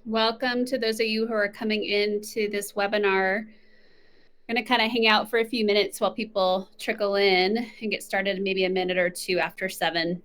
Welcome to those of you who are coming into this webinar. We're going to kind of hang out for a few minutes while people trickle in and get started maybe a minute or two after 7.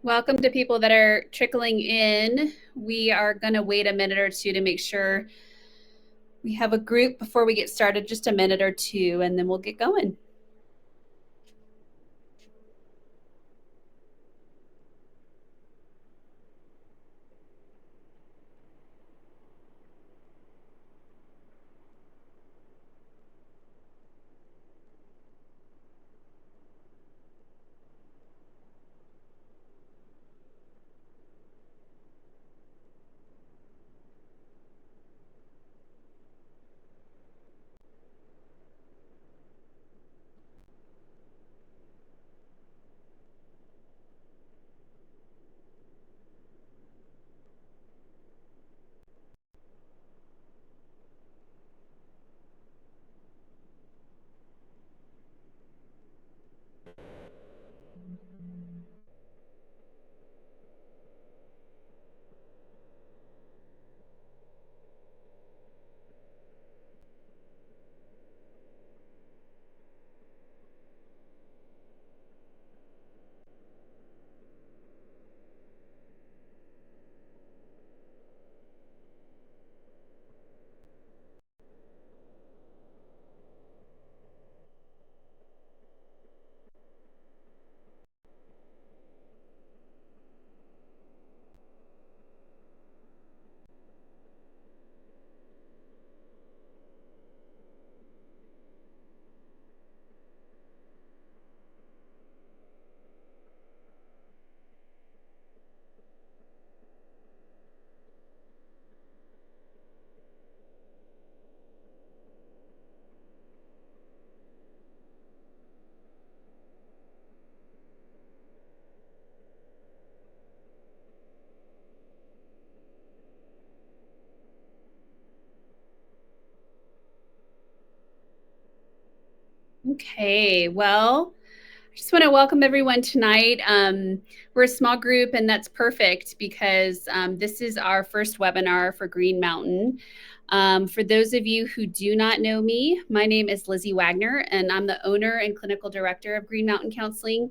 Welcome to people that are trickling in. We are going to wait a minute or two to make sure we have a group before we get started, just a minute or two, and then we'll get going. Okay, well, I just want to welcome everyone tonight. We're a small group, and that's perfect because this is our first webinar for Green Mountain. For those of you who do not know me, my name is Lizzie Wagner, and I'm the owner and clinical director of Green Mountain Counseling.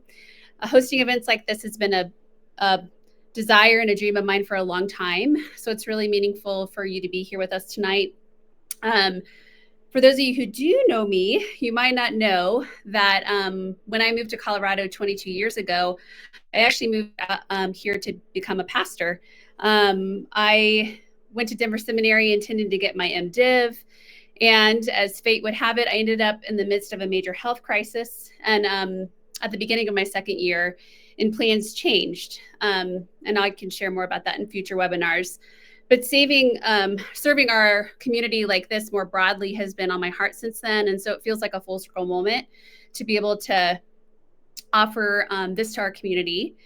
Hosting events like this has been a desire and a dream of mine for a long time, so it's really meaningful for you to be here with us tonight. For those of you who do know me, you might not know that when I moved to Colorado 22 years ago, I actually moved here to become a pastor. I went to Denver Seminary intending to get my MDiv. And as fate would have it, I ended up in the midst of a major health crisis. And at the beginning of my second year, and plans changed. And I can share more about that in future webinars. But serving our community like this more broadly has been on my heart since then. And so it feels like a full circle moment to be able to offer this to our community.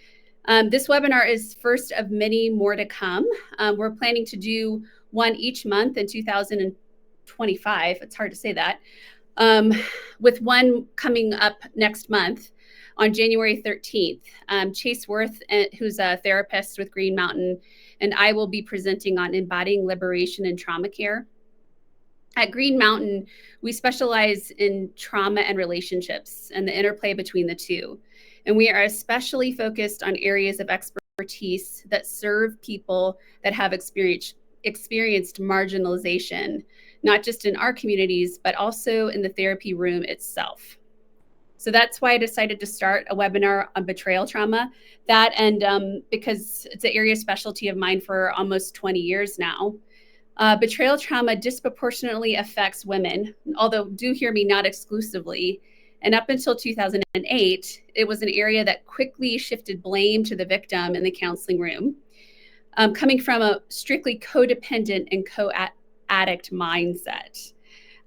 This webinar is first of many more to come. We're planning to do one each month in 2025. It's hard to say that. With one coming up next month on January 13th. Chase Worth, who's a therapist with Green Mountain, and I will be presenting on embodying liberation in trauma care. At Green Mountain, we specialize in trauma and relationships and the interplay between the two. And we are especially focused on areas of expertise that serve people that have experienced marginalization, not just in our communities, but also in the therapy room itself. So that's why I decided to start a webinar on betrayal trauma. That and because it's an area of specialty of mine for almost 20 years now. Betrayal trauma disproportionately affects women, although do hear me, not exclusively. And up until 2008, it was an area that quickly shifted blame to the victim in the counseling room, coming from a strictly codependent and co-addict mindset.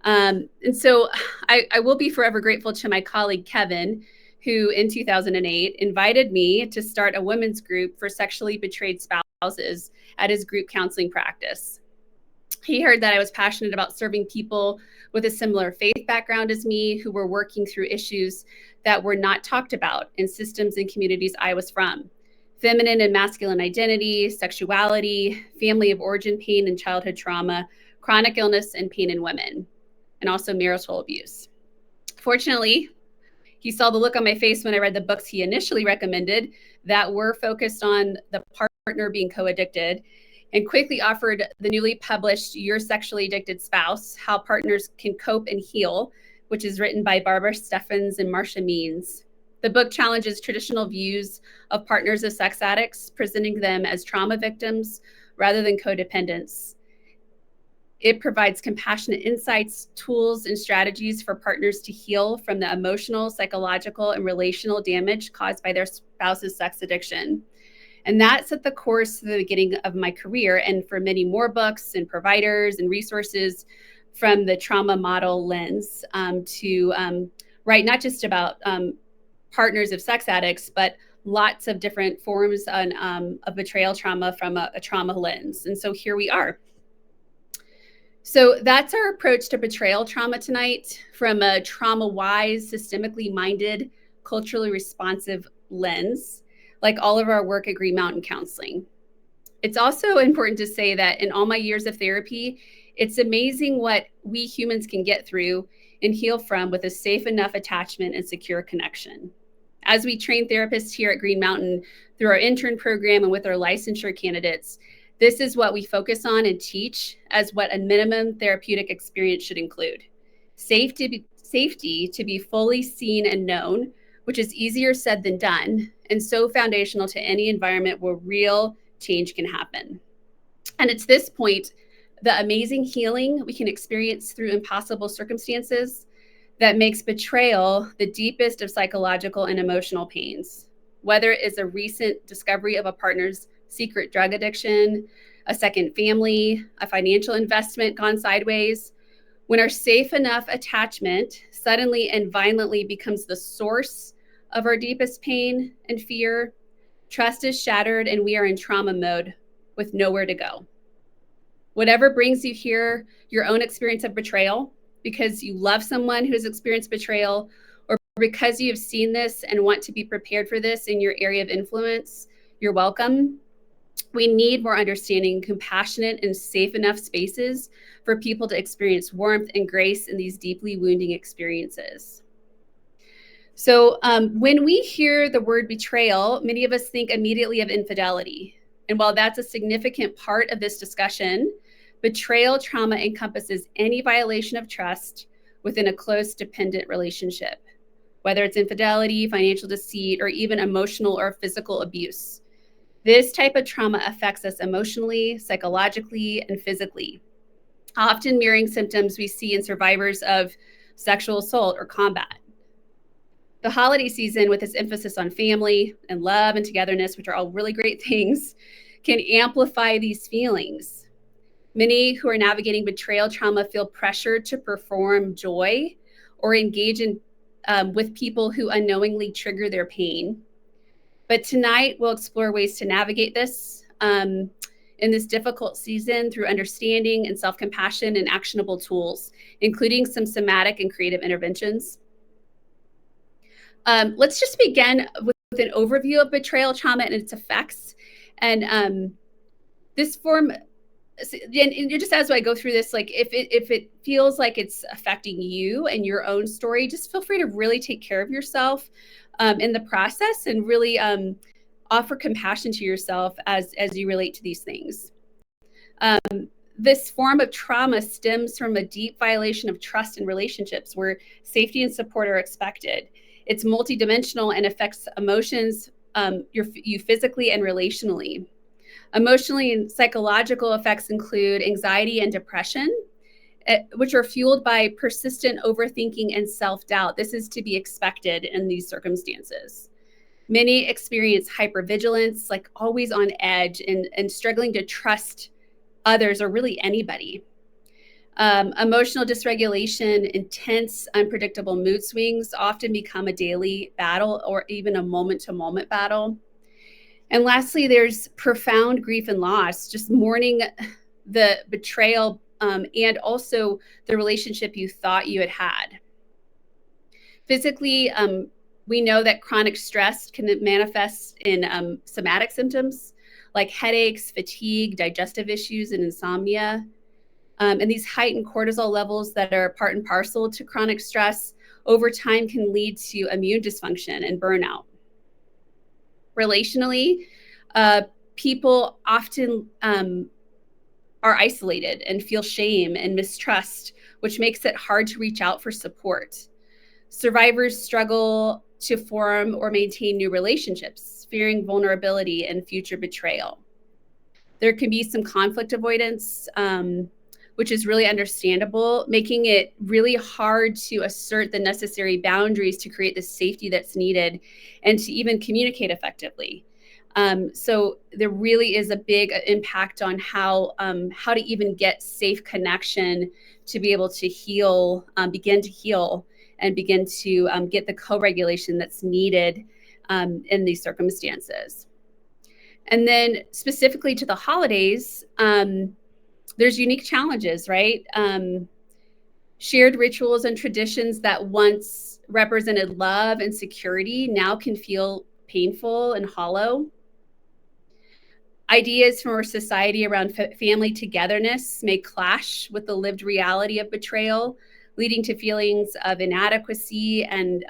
And so I will be forever grateful to my colleague, Kevin, who in 2008 invited me to start a women's group for sexually betrayed spouses at his group counseling practice. He heard that I was passionate about serving people with a similar faith background as me who were working through issues that were not talked about in systems and communities I was from. Feminine and masculine identity, sexuality, family of origin pain and childhood trauma, chronic illness and pain in women, and also marital abuse. Fortunately, he saw the look on my face when I read the books he initially recommended that were focused on the partner being co-addicted, and quickly offered the newly published Your Sexually Addicted Spouse, How Partners Can Cope and Heal, which is written by Barbara Steffens and Marcia Means. The book challenges traditional views of partners of sex addicts, presenting them as trauma victims rather than codependents. It provides compassionate insights, tools, and strategies for partners to heal from the emotional, psychological, and relational damage caused by their spouse's sex addiction. And that set the course to the beginning of my career, and for many more books and providers and resources from the trauma model lens to write not just about partners of sex addicts, but lots of different forms of betrayal trauma from a trauma lens. And so here we are. So that's our approach to betrayal trauma tonight, from a trauma-wise, systemically minded, culturally responsive lens, like all of our work at Green Mountain Counseling. It's also important to say that in all my years of therapy, it's amazing what we humans can get through and heal from with a safe enough attachment and secure connection. As we train therapists here at Green Mountain through our intern program and with our licensure candidates, this is what we focus on and teach as what a minimum therapeutic experience should include. Safety to be fully seen and known, which is easier said than done, and so foundational to any environment where real change can happen. And it's this point, the amazing healing we can experience through impossible circumstances, that makes betrayal the deepest of psychological and emotional pains. Whether it is a recent discovery of a partner's secret drug addiction, a second family, a financial investment gone sideways, when our safe enough attachment suddenly and violently becomes the source of our deepest pain and fear, trust is shattered and we are in trauma mode with nowhere to go. Whatever brings you here, your own experience of betrayal, because you love someone who has experienced betrayal, or because you have seen this and want to be prepared for this in your area of influence, you're welcome. We need more understanding, compassionate, and safe enough spaces for people to experience warmth and grace in these deeply wounding experiences. So when we hear the word betrayal, many of us think immediately of infidelity. And while that's a significant part of this discussion, betrayal trauma encompasses any violation of trust within a close, dependent relationship, whether it's infidelity, financial deceit, or even emotional or physical abuse. This type of trauma affects us emotionally, psychologically, and physically, often mirroring symptoms we see in survivors of sexual assault or combat. The holiday season, with its emphasis on family and love and togetherness, which are all really great things, can amplify these feelings. Many who are navigating betrayal trauma feel pressured to perform joy or engage in with people who unknowingly trigger their pain. But tonight, we'll explore ways to navigate this in this difficult season through understanding and self-compassion and actionable tools, including some somatic and creative interventions. Let's just begin with an overview of betrayal trauma and its effects. And this form, and just as I go through this, like if it feels like it's affecting you and your own story, just feel free to really take care of yourself in the process, and really offer compassion to yourself as you relate to these things. This form of trauma stems from a deep violation of trust in relationships where safety and support are expected. It's multidimensional and affects emotions, you physically and relationally. Emotionally and psychological effects include anxiety and depression, which are fueled by persistent overthinking and self-doubt. This is to be expected in these circumstances. Many experience hypervigilance, like always on edge and struggling to trust others or really anybody. Emotional dysregulation, intense, unpredictable mood swings often become a daily battle or even a moment-to-moment battle. And lastly, there's profound grief and loss, just mourning the betrayal and also the relationship you thought you had had. Physically, we know that chronic stress can manifest in somatic symptoms like headaches, fatigue, digestive issues, and insomnia. And these heightened cortisol levels that are part and parcel to chronic stress over time can lead to immune dysfunction and burnout. Relationally, people often are isolated and feel shame and mistrust, which makes it hard to reach out for support. Survivors struggle to form or maintain new relationships, fearing vulnerability and future betrayal. There can be some conflict avoidance, which is really understandable, making it really hard to assert the necessary boundaries to create the safety that's needed and to even communicate effectively. So there really is a big impact on how to even get safe connection to be able to heal, begin to heal, and begin to get the co-regulation that's needed in these circumstances. And then specifically to the holidays, there's unique challenges, right? Shared rituals and traditions that once represented love and security now can feel painful and hollow. Ideas from our society around family togetherness may clash with the lived reality of betrayal, leading to feelings of inadequacy and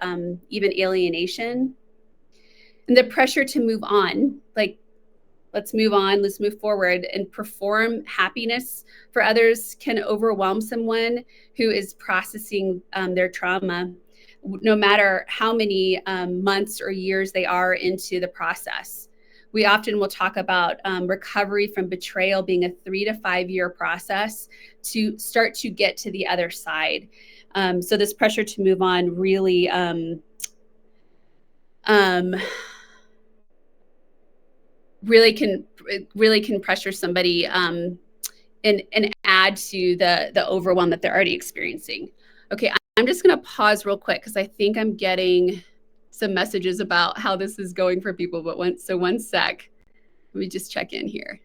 even alienation. And the pressure to move on, like, let's move on, let's move forward and perform happiness for others, can overwhelm someone who is processing their trauma, no matter how many months or years they are into the process. We often will talk about recovery from betrayal being a 3 to 5 year process to start to get to the other side. So this pressure to move on really really can pressure somebody and add to the overwhelm that they're already experiencing. Okay, I'm just going to pause real quick because I think I'm getting some messages about how this is going for people. But one sec, let me just check in here.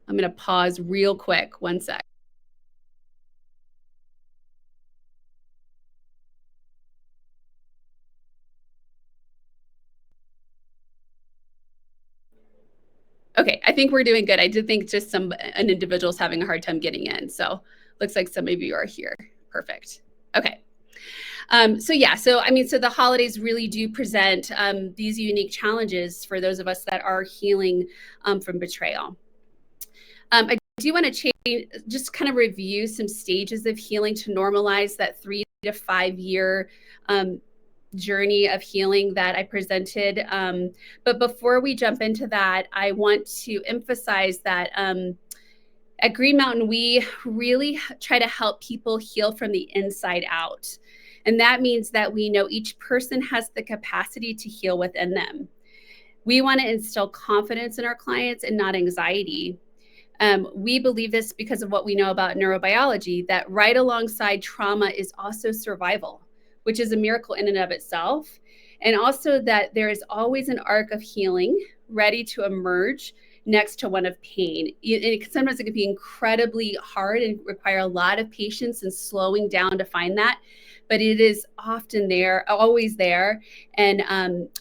I'm going to pause real quick. One sec. Okay, I think we're doing good. I did think just an individual's having a hard time getting in. So looks like some of you are here. Perfect. Okay. So the holidays really do present these unique challenges for those of us that are healing from betrayal. I do want to just kind of review some stages of healing to normalize that 3 to 5 year journey of healing that I presented. But before we jump into that, I want to emphasize that at Green Mountain, we really try to help people heal from the inside out. And that means that we know each person has the capacity to heal within them. We want to instill confidence in our clients and not anxiety. We believe this because of what we know about neurobiology, that right alongside trauma is also survival, which is a miracle in and of itself. And also that there is always an arc of healing ready to emerge next to one of pain. Sometimes it can be incredibly hard and require a lot of patience and slowing down to find that. But it is often there, always there, and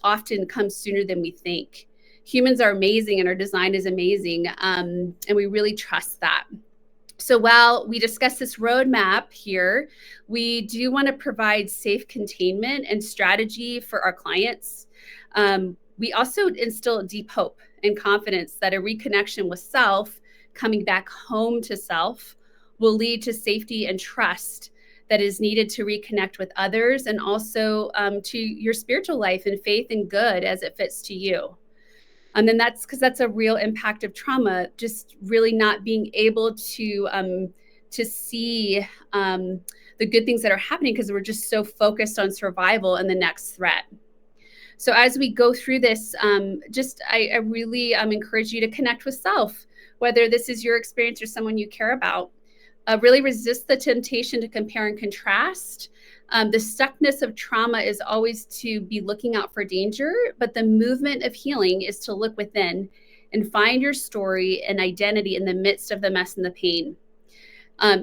often comes sooner than we think. Humans are amazing and our design is amazing, and we really trust that. So while we discuss this roadmap here, we do want to provide safe containment and strategy for our clients. We also instill deep hope and confidence that a reconnection with self, coming back home to self, will lead to safety and trust that is needed to reconnect with others and also to your spiritual life and faith and good as it fits to you. And then that's because that's a real impact of trauma, just really not being able to see the good things that are happening because we're just so focused on survival and the next threat. So as we go through this, I really encourage you to connect with self, whether this is your experience or someone you care about. Really resist the temptation to compare and contrast. The stuckness of trauma is always to be looking out for danger, but the movement of healing is to look within and find your story and identity in the midst of the mess and the pain.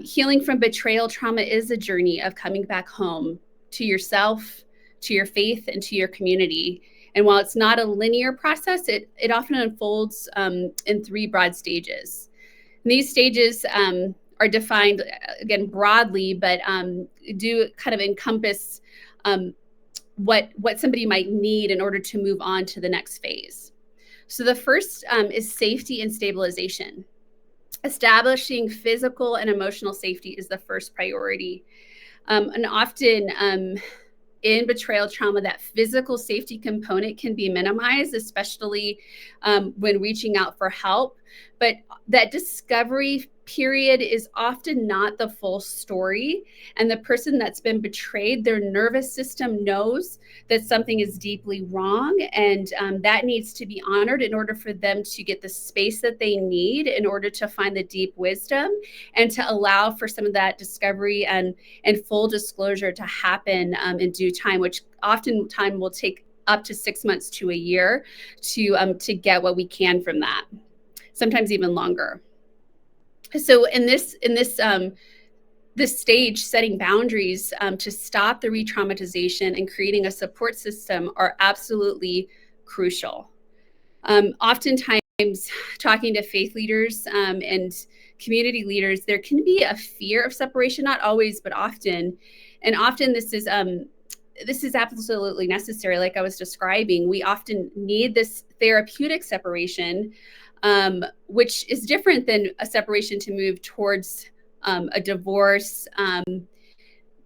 Healing from betrayal trauma is a journey of coming back home to yourself, to your faith, and to your community. And while it's not a linear process, it often unfolds in 3 broad stages. And these stages are defined, again, broadly, but do kind of encompass what somebody might need in order to move on to the next phase. So the first is safety and stabilization. Establishing physical and emotional safety is the first priority. And often in betrayal trauma, that physical safety component can be minimized, especially when reaching out for help. But that discovery period is often not the full story. And the person that's been betrayed, their nervous system knows that something is deeply wrong. And that needs to be honored in order for them to get the space that they need in order to find the deep wisdom and to allow for some of that discovery and full disclosure to happen in due time, which oftentimes will take up to 6 months to a year to get what we can from that, sometimes even longer. So in this stage, setting boundaries to stop the re-traumatization and creating a support system are absolutely crucial. Oftentimes, talking to faith leaders and community leaders, there can be a fear of separation, not always, but often. And often this is absolutely necessary. Like I was describing, we often need this therapeutic separation, which is different than a separation to move towards a divorce,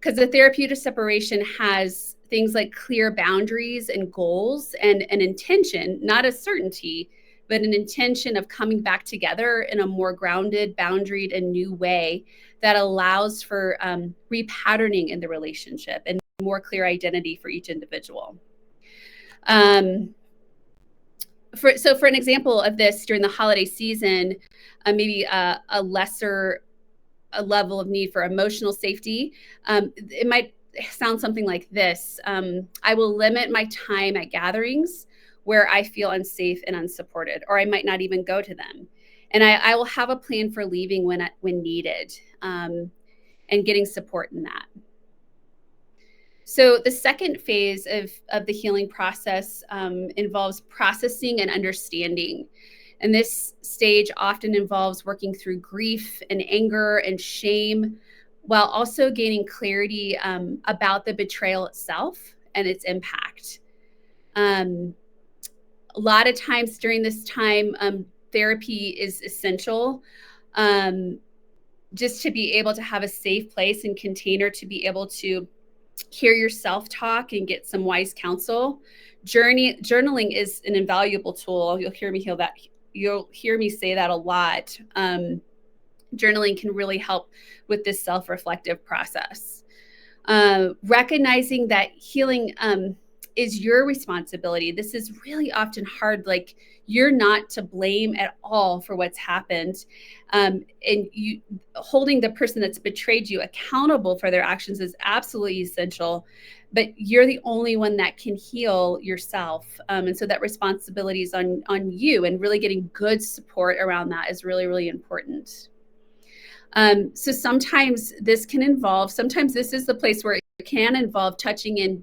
because the therapeutic separation has things like clear boundaries and goals and an intention, not a certainty, but an intention of coming back together in a more grounded, boundaried, and new way that allows for repatterning in the relationship and more clear identity for each individual. For an example of this during the holiday season, maybe a lesser level of need for emotional safety, it might sound something like this. I will limit my time at gatherings where I feel unsafe and unsupported, or I might not even go to them. And I will have a plan for leaving when needed, and getting support in that. So the second phase of the healing process involves processing and understanding. And this stage often involves working through grief and anger and shame, while also gaining clarity about the betrayal itself and its impact. Um, a lot of times during this time, therapy is essential, um, just to be able to have a safe place and container to be able to hear your self-talk and get some wise counsel. Journaling is an invaluable tool. You'll hear me say that a lot. Journaling can really help with this self-reflective process. Recognizing that healing is your responsibility. This is really often hard. Like, you're not to blame at all for what's happened. And you holding the person that's betrayed you accountable for their actions is absolutely essential. But you're the only one that can heal yourself. And so that responsibility is on you, and really getting good support around that is really, really important. So sometimes this is the place where it can involve touching into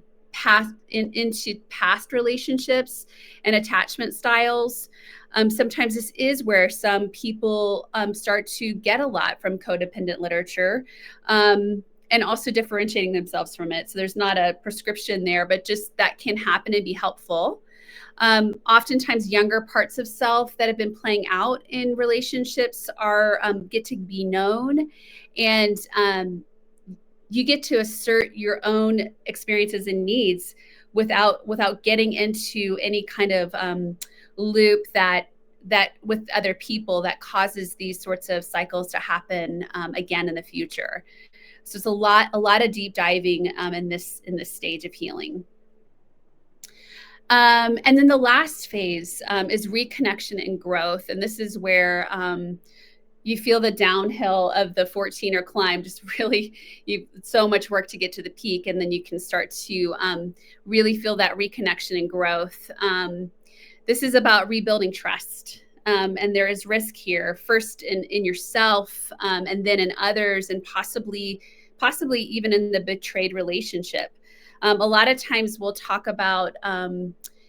past relationships and attachment styles. Sometimes this is where some people start to get a lot from codependent literature, and also differentiating themselves from it. So there's not a prescription there, but just that can happen and be helpful. Oftentimes younger parts of self that have been playing out in relationships are get to be known, and you get to assert your own experiences and needs without getting into any kind of loop that with other people that causes these sorts of cycles to happen again in the future. So it's a lot of deep diving in this stage of healing. And then the last phase is reconnection and growth. And this is where you feel the downhill of the 14er climb, just really so much work to get to the peak. And then you can start to really feel that reconnection and growth. This is about rebuilding trust. And there is risk here, first in yourself, and then in others, and possibly even in the betrayed relationship. A lot of times we'll talk about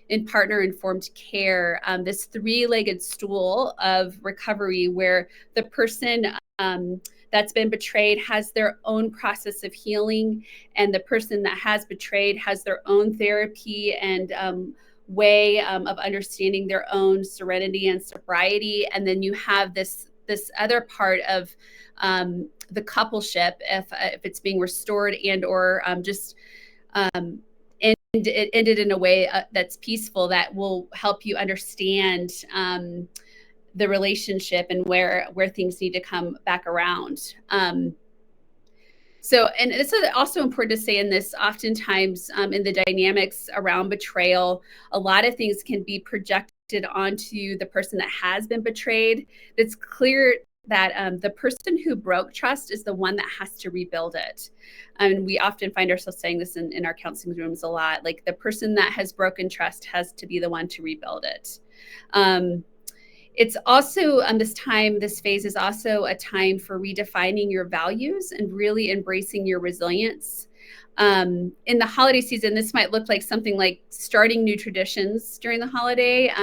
in partner-informed care, this three-legged stool of recovery, where the person that's been betrayed has their own process of healing, and the person that has betrayed has their own therapy and way of understanding their own serenity and sobriety. And then you have this other part of the coupleship, if it's being restored and or just it ended in a way that's peaceful, that will help you understand the relationship and where things need to come back around. So, and it's also important to say in this, oftentimes in the dynamics around betrayal, a lot of things can be projected onto the person that has been betrayed. It's clear that the person who broke trust is the one that has to rebuild it. And we often find ourselves saying this in our counseling rooms a lot, like the person that has broken trust has to be the one to rebuild it. It's also this phase is also a time for redefining your values and really embracing your resilience. In the holiday season, this might look like something like starting new traditions during the holiday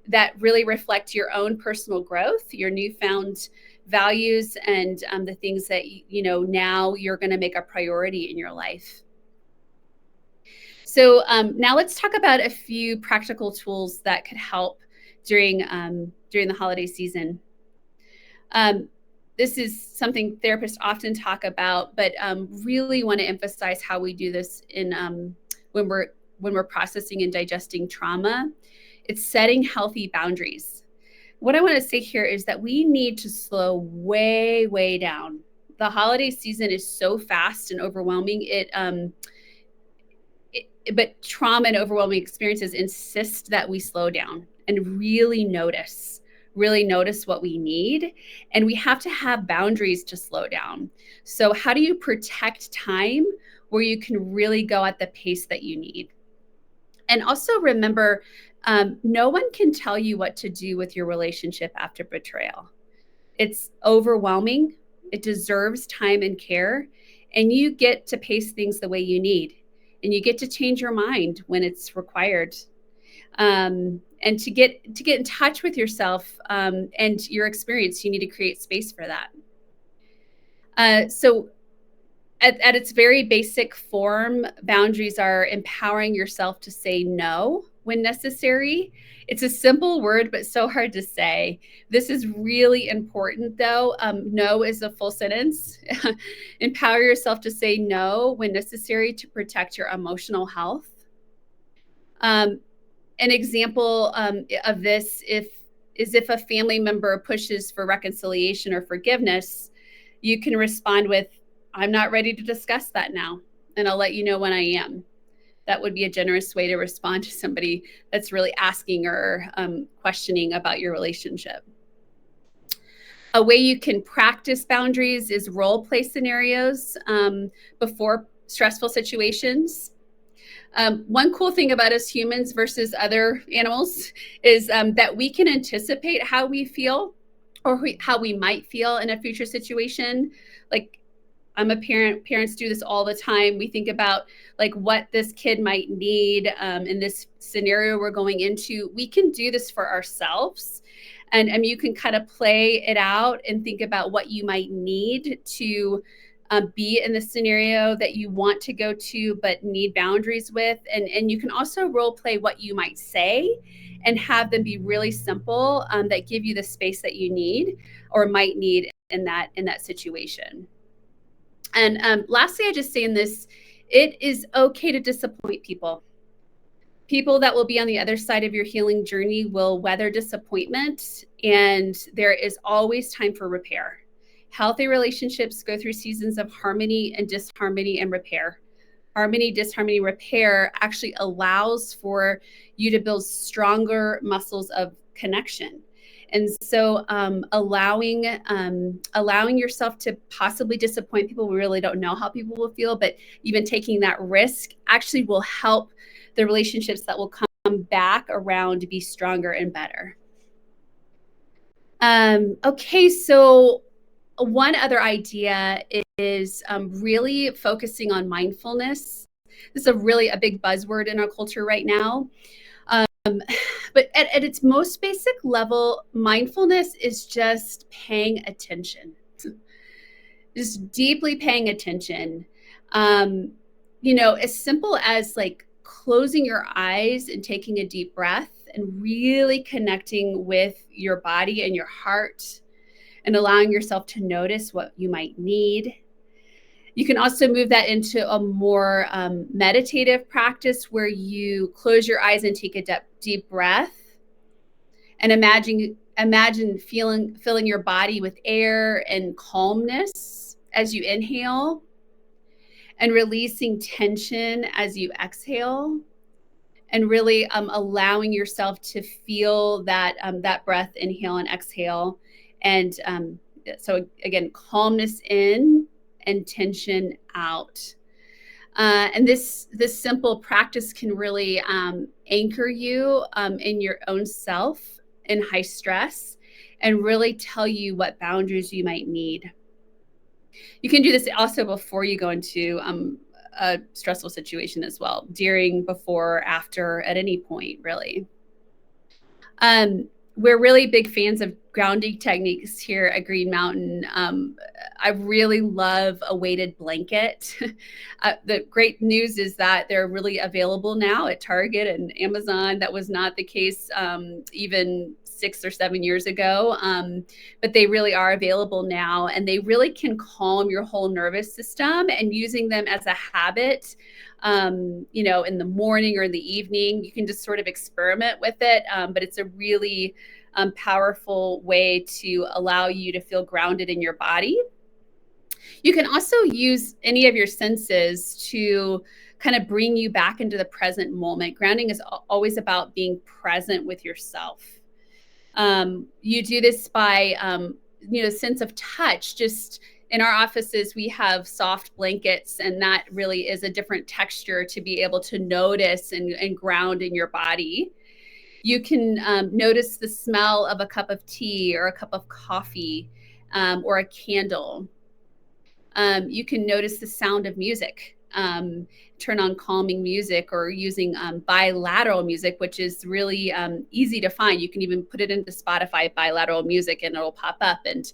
that really reflect your own personal growth, your newfound values, and the things that now you're going to make a priority in your life. So now let's talk about a few practical tools that could help during the holiday season. This is something therapists often talk about, but really want to emphasize how we do this in when we're processing and digesting trauma. It's setting healthy boundaries. What I want to say here is that we need to slow way, way down. The holiday season is so fast and overwhelming. But trauma and overwhelming experiences insist that we slow down and really notice what we need. And we have to have boundaries to slow down. So how do you protect time where you can really go at the pace that you need? And also remember, no one can tell you what to do with your relationship after betrayal. It's overwhelming. It deserves time and care. And you get to pace things the way you need. And you get to change your mind when it's required. And And to get in touch with yourself and your experience, you need to create space for that. So at its very basic form, boundaries are empowering yourself to say no when necessary. It's a simple word, but so hard to say. This is really important, though. No is a full sentence. Empower yourself to say no when necessary to protect your emotional health. An example of this is if a family member pushes for reconciliation or forgiveness, you can respond with, "I'm not ready to discuss that now, and I'll let you know when I am." That would be a generous way to respond to somebody that's really asking or questioning about your relationship. A way you can practice boundaries is role play scenarios before stressful situations. One cool thing about us humans versus other animals is that we can anticipate how we feel or how we might feel in a future situation. Like, I'm a parent. Parents do this all the time. We think about like what this kid might need in this scenario we're going into. We can do this for ourselves. And you can kind of play it out and think about what you might need to be in the scenario that you want to go to but need boundaries with. And you can also role play what you might say and have them be really simple that give you the space that you need or might need in that situation. And lastly, I just say in this, it is okay to disappoint people. People that will be on the other side of your healing journey will weather disappointment, and there is always time for repair. Healthy relationships go through seasons of harmony and disharmony and repair. Harmony, disharmony, repair actually allows for you to build stronger muscles of connection. And so allowing yourself to possibly disappoint people, we really don't know how people will feel, but even taking that risk actually will help the relationships that will come back around to be stronger and better. Okay, so one other idea is really focusing on mindfulness. This is a big buzzword in our culture right now. But at its most basic level, mindfulness is just paying attention, just deeply paying attention. As simple as like closing your eyes and taking a deep breath and really connecting with your body and your heart and allowing yourself to notice what you might need. You can also move that into a more meditative practice where you close your eyes and take a deep breath and imagine filling your body with air and calmness as you inhale and releasing tension as you exhale, and really allowing yourself to feel that breath, inhale and exhale. And so again, calmness in and tension out. And this simple practice can really anchor you in your own self in high stress and really tell you what boundaries you might need. You can do this also before you go into a stressful situation as well, during, before, after, at any point, really. We're really big fans of grounding techniques here at Green Mountain. I really love a weighted blanket. The great news is that they're really available now at Target and Amazon. That was not the case even 6 or 7 years ago, but they really are available now, and they really can calm your whole nervous system. And using them as a habit, in the morning or in the evening, you can just sort of experiment with it. But it's a really powerful way to allow you to feel grounded in your body. You can also use any of your senses to kind of bring you back into the present moment. Grounding is always about being present with yourself. You do this by, sense of touch. Just in our offices, we have soft blankets, and that really is a different texture to be able to notice and ground in your body. You can notice the smell of a cup of tea or a cup of coffee or a candle. You can notice the sound of music. turn on calming music, or using bilateral music, which is really easy to find. You can even put it into Spotify, bilateral music, and it'll pop up and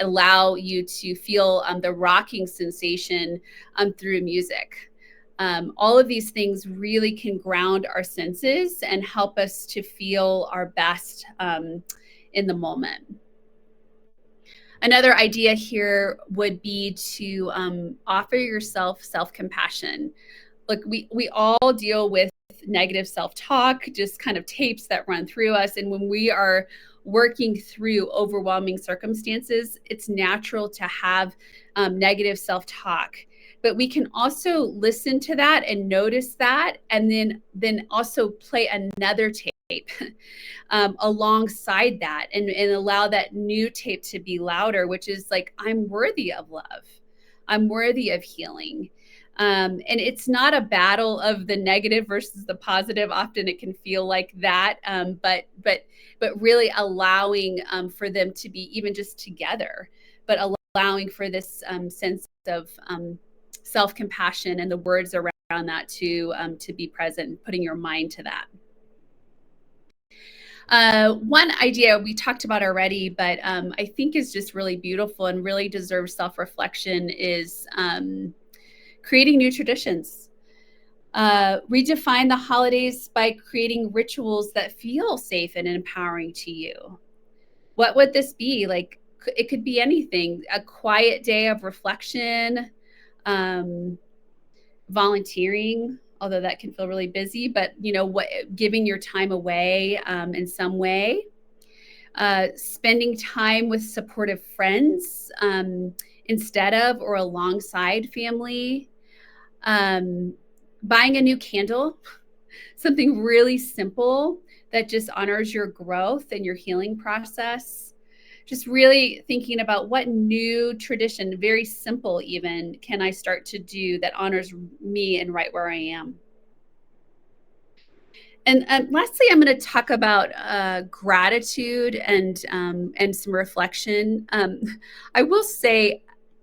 allow you to feel the rocking sensation through music. All of these things really can ground our senses and help us to feel our best in the moment. Another idea here would be to offer yourself self-compassion. Look, we all deal with negative self-talk, just kind of tapes that run through us. And when we are working through overwhelming circumstances, it's natural to have negative self-talk. But we can also listen to that and notice that, and then also play another tape alongside that, and allow that new tape to be louder, which is like, I'm worthy of love. I'm worthy of healing. And it's not a battle of the negative versus the positive. Often it can feel like that, but really allowing for them to be even just together, but allowing for this sense of self-compassion and the words around that to be present, putting your mind to that. One idea we talked about already, but I think is just really beautiful and really deserves self-reflection, is creating new traditions. Redefine the holidays by creating rituals that feel safe and empowering to you. What would this be? Like, it could be anything: a quiet day of reflection, volunteering, although that can feel really busy, but giving your time away in some way, spending time with supportive friends instead of or alongside family, buying a new candle, something really simple that just honors your growth and your healing process. Just really thinking about what new tradition, very simple even, can I start to do that honors me and right where I am. And lastly, I'm going to talk about gratitude and some reflection. I will say,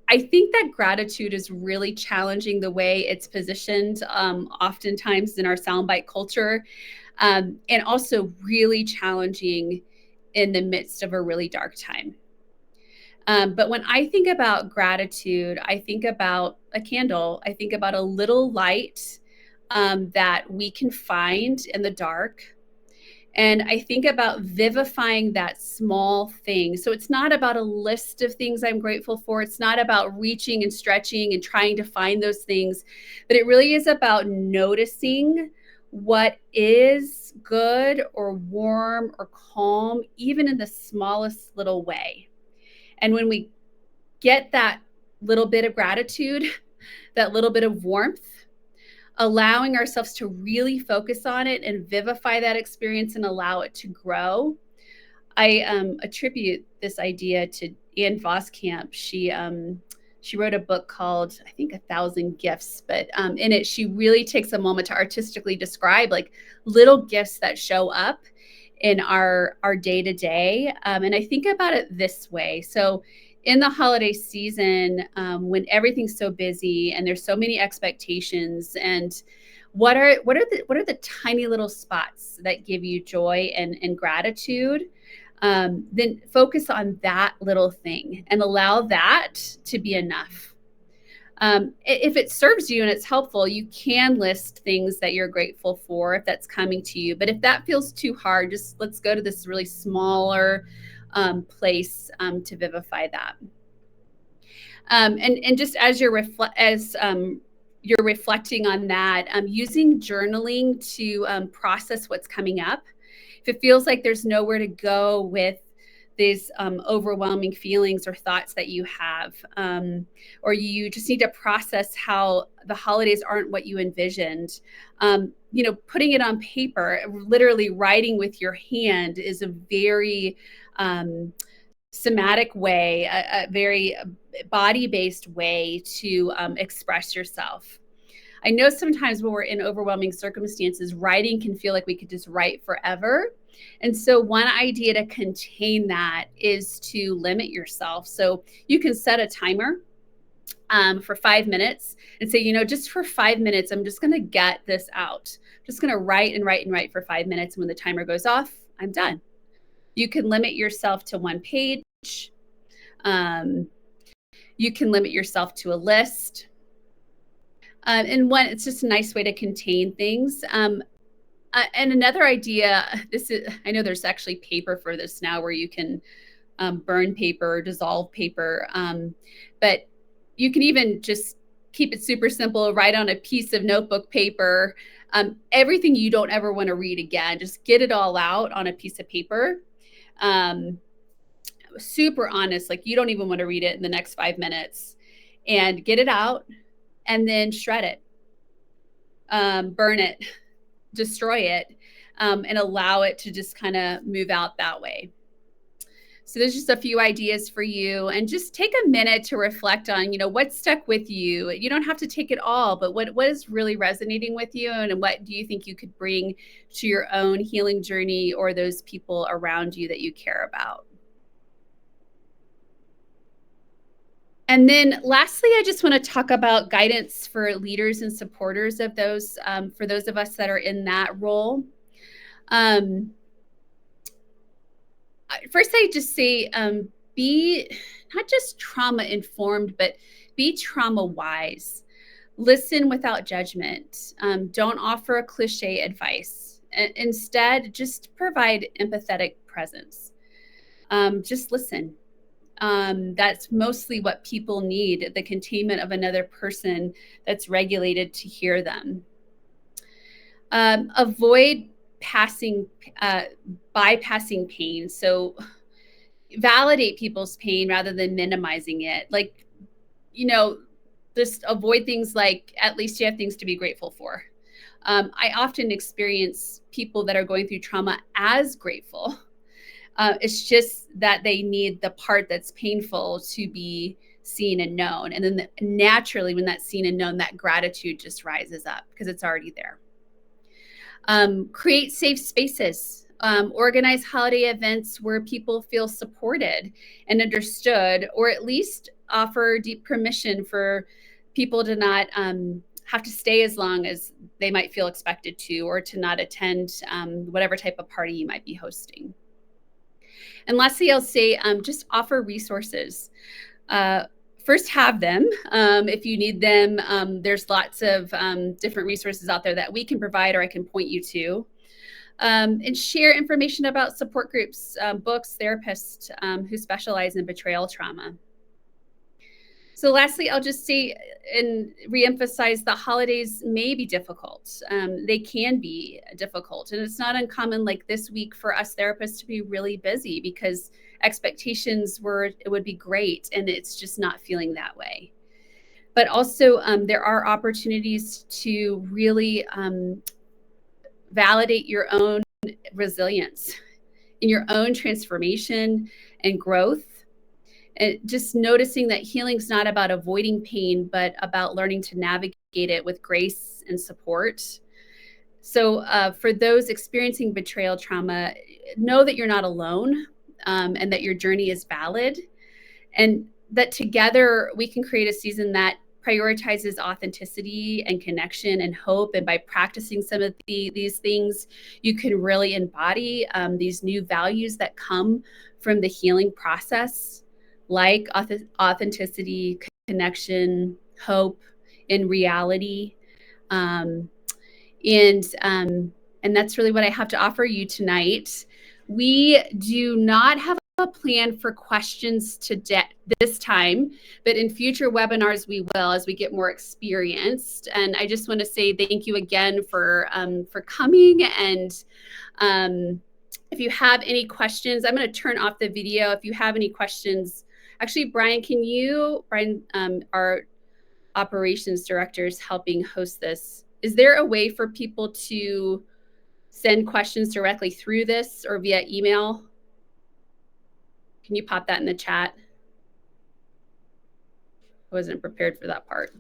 I think that gratitude is really challenging the way it's positioned, oftentimes in our soundbite culture, and also really challenging in the midst of a really dark time. But when I think about gratitude, I think about a candle. I think about a little light that we can find in the dark. And I think about vivifying that small thing. So it's not about a list of things I'm grateful for. It's not about reaching and stretching and trying to find those things, but it really is about noticing what is good or warm or calm, even in the smallest little way. And when we get that little bit of gratitude, that little bit of warmth, allowing ourselves to really focus on it and vivify that experience and allow it to grow. I attribute this idea to Anne Voskamp. She wrote a book called, I think, 1,000 Gifts, but in it, she really takes a moment to artistically describe like little gifts that show up in our day-to-day. And I think about it this way. So in the holiday season, when everything's so busy and there's so many expectations, and what are the tiny little spots that give you joy and gratitude, then focus on that little thing and allow that to be enough. If it serves you and it's helpful, you can list things that you're grateful for if that's coming to you. But if that feels too hard, just let's go to this really smaller place to vivify that. And just as you're reflecting on that, using journaling to process what's coming up. If it feels like there's nowhere to go with these overwhelming feelings or thoughts that you have, or you just need to process how the holidays aren't what you envisioned, putting it on paper, literally writing with your hand, is a very somatic way, a very body-based way to express yourself. I know sometimes when we're in overwhelming circumstances, writing can feel like we could just write forever. And so one idea to contain that is to limit yourself. So you can set a timer for 5 minutes and say, just for 5 minutes, I'm just going to get this out. I'm just going to write and write and write for 5 minutes. And when the timer goes off, I'm done. You can limit yourself to 1 page. You can limit yourself to a list. And it's just a nice way to contain things. And another idea, I know there's actually paper for this now where you can burn paper or dissolve paper. But you can even just keep it super simple, write on a piece of notebook paper, everything you don't ever want to read again, just get it all out on a piece of paper. Super honest, like you don't even want to read it in the next 5 minutes, and get it out and then shred it, burn it, destroy it, and allow it to just kind of move out that way. So there's just a few ideas for you, and just take a minute to reflect on, what stuck with you. You don't have to take it all, but what is really resonating with you, and what do you think you could bring to your own healing journey or those people around you that you care about? And then lastly, I just want to talk about guidance for leaders and supporters of those, for those of us that are in that role. First, I just say, be not just trauma informed, but be trauma wise. Listen without judgment. Don't offer a cliche advice. Instead, just provide empathetic presence. Just listen. That's mostly what people need, the containment of another person that's regulated to hear them. Avoid bypassing pain. So validate people's pain rather than minimizing it. Like, just avoid things like, at least you have things to be grateful for. I often experience people that are going through trauma as grateful. It's just that they need the part that's painful to be seen and known. And then naturally, when that's seen and known, that gratitude just rises up because it's already there. Create safe spaces. Organize holiday events where people feel supported and understood, or at least offer deep permission for people to not have to stay as long as they might feel expected to, or to not attend whatever type of party you might be hosting. And lastly, I'll say, just offer resources. First, have them if you need them. There's lots of different resources out there that we can provide, or I can point you to. And share information about support groups, books, therapists who specialize in betrayal trauma. So lastly, I'll just say and reemphasize, the holidays may be difficult. They can be difficult. And it's not uncommon, like this week, for us therapists to be really busy because expectations were it would be great, and it's just not feeling that way. But also there are opportunities to really validate your own resilience in your own transformation and growth. And just noticing that healing's not about avoiding pain, but about learning to navigate it with grace and support. So for those experiencing betrayal trauma, know that you're not alone, and that your journey is valid, and that together we can create a season that prioritizes authenticity and connection and hope. And by practicing some of these things, you can really embody these new values that come from the healing process, like authenticity, connection, hope, and reality. And that's really what I have to offer you tonight. We do not have a plan for questions this time, but in future webinars we will, as we get more experienced. And I just want to say thank you again for coming. And if you have any questions, I'm going to turn off the video. If you have any questions, actually, Brian, our operations director, is helping host this. Is there a way for people to send questions directly through this or via email? Can you pop that in the chat? I wasn't prepared for that part.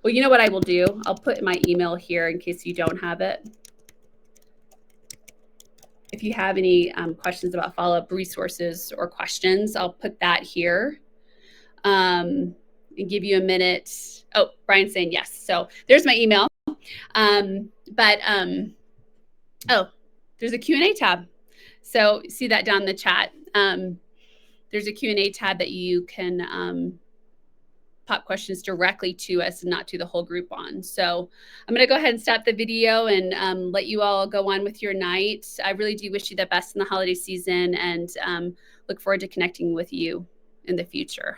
Well, you know what I will do? I'll put my email here in case you don't have it. If you have any questions about follow-up resources or questions, I'll put that here. and give you a minute. Oh, Brian's saying yes. So there's my email. Oh, there's a Q&A tab. So see that down in the chat. There's a Q&A tab that you can pop questions directly to us and not to the whole group on. So I'm going to go ahead and stop the video and let you all go on with your night. I really do wish you the best in the holiday season and look forward to connecting with you in the future.